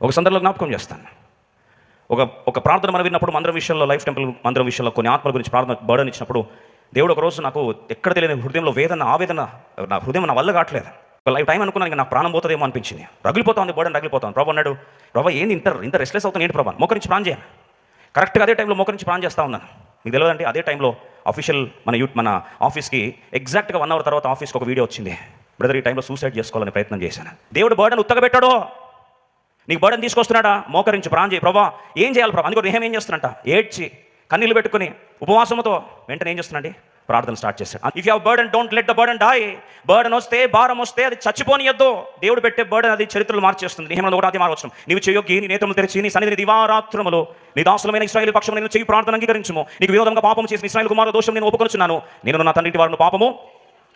ఒక సందర్భంలో జ్ఞాపకం చేస్తాను. ఒక ప్రార్థన మనం విన్నప్పుడు మందిరం విషయంలో, లైఫ్ టెంపుల్ మందిరం విషయంలో కొన్ని ఆత్మల గురించి ప్రార్థన బర్డన్ ఇచ్చినప్పుడు దేవుడు ఒకరోజు నాకు ఎక్కడ తెలియని హృదయంలో ఆవేదన, నా హృదయం నా వల్ల కావట్లేదు. ఒక లైఫ్ టైం అనుకున్నాను, ఇంకా నాకు ప్రాణం పోతుందేమో అనిపించింది. రగిలిపోతుంది, బర్డన్ రగిలిపోతాను. ప్రభు అన్నాడు, ప్రభు ఏంది ఇంత రెస్ట్లెస్ అవుతాను ఏంటి ప్రభు? మోకరించి ప్రాణం చేయాలి. కరెక్ట్గా అదే టైంలో మోకరించి ప్రాణం చేస్తూ ఉన్నాను. మీకు తెలియదంటే అదే టైంలో అఫీషియల్ మన ఆఫీస్కి ఎగ్జాక్ట్గా 1 అవర్ తర్వాత ఆఫీస్కి ఒక వీడియో వచ్చింది. బ్రదర్, ఈ టైంలో సూసైడ్ చేసుకోవాలని ప్రయత్నం చేశాను. దేవుడు బర్డన్ ఉత్తగబెట్టాడో, నీకు బర్డన్ తీసుకొస్తున్నాడా? మోకరించి ప్రాణం చేయి. ప్రభా ఏం చేయాలి ప్రభా? అందుకో నేహం ఏం చేస్తున్నట్ట, ఏడ్చి కన్నీళ్ళు పెట్టుకుని ఉపవాసంతో వెంటనే ఏం చేస్తున్నాండి, ప్రార్థన స్టార్ట్ చేశాడు. If you have burden, don't let the burden die. Burden వస్తే, భారం వస్తే అది చచ్చిపోనియద్దు. దేవుడు పెట్టే బర్డన్ అది చరిత్రలు మార్చేస్తుంది. నియమంలో కూడా అది మార్చడం. నీవు చేయొగ్గి నీ నేత్రములు తెరిచి నీ సన్నిధిని దివారాత్రములు నీ దాసులమైన ఇశ్రాయేలు పక్షము నేను చేయి ప్రార్థన అంగీకరించుము. నీకు విరోధంగా పాపం చేసిన ఇశ్రాయేలు కుమారుల దోషం నేను ఒప్పుకొనుచున్నాను. నేను నా తండ్రి వారిని పాపము.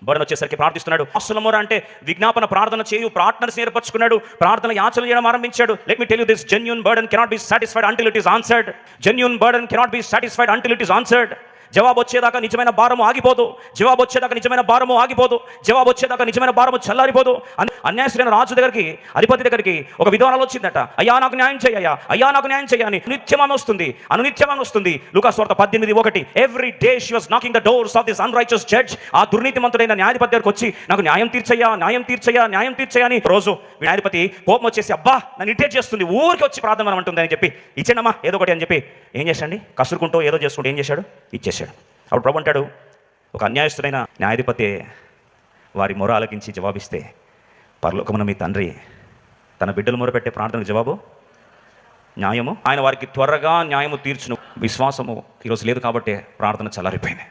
బర్డన్ వచ్చేసరికి ప్రార్థిస్తున్నాడు. అసలమోర అంటే విజ్ఞాపన ప్రార్థన చేయు, ప్రార్థన ఏర్పరచుకున్నాడు, ప్రార్థన యాచన చేయడం ఆరంభించాడు. Let me tell you this, genuine burden cannot be satisfied until it is answered. Genuine burden cannot be satisfied until it is answered. జవాబు వచ్చేదాకా నిజమైన భారము ఆగిపోదు. జవాబు వచ్చేదాకా నిజమైన భారము ఆగిపోదు. జవాబు వచ్చేదాకా నిజమైన భారము చల్లారిపోదు. అన్యాయస్తులైన రాజు దగ్గరికి, అధిపతి దగ్గరికి ఒక విధవరాలు వచ్చిందట. అయ్యా నాకు న్యాయం చేయ్యా, అయ్యా నాకు న్యాయం చేయని నిత్యమని వస్తుంది, అనునిత్యమని వస్తుంది. లూకా సువార్త 18:1. Every day she was knocking the doors of this unrighteous judge. ఆ దుర్నీతిమంతుడైన న్యాయాధిపతి దగ్గరికి వచ్చి నాకు న్యాయం తీర్చయ్యా, న్యాయం తీర్చయ్యా, న్యాయం తీర్చయ్యా అని రోజు న్యాయాధిపతి కోపం వచ్చేసి, అబ్బా నన్ను ఇరిటేట్ చేస్తుంది, ఊరికి వచ్చి ప్రార్థన అంటుంది అని చెప్పి ఇచ్చాడమ్మా ఏదో ఒకటి అని చెప్పి ఏం చేశాండి, కసురుకుంటూ ఏదో చేసుకుంటూ ఏం చేశాడు, ఇచ్చేసాడు. అప్పుడు ప్రభు అంటాడు, ఒక అన్యాయస్తుడైన న్యాయాధిపతి వారి మొర ఆలకించి జవాబిస్తే పరలోకమున మీ తండ్రి తన బిడ్డలు మొరపెట్టే ప్రార్థనకు జవాబు న్యాయము. ఆయన వారికి త్వరగా న్యాయము తీర్చును. విశ్వాసము ఈరోజు లేదు కాబట్టి ప్రార్థన చల్లారిపోయింది.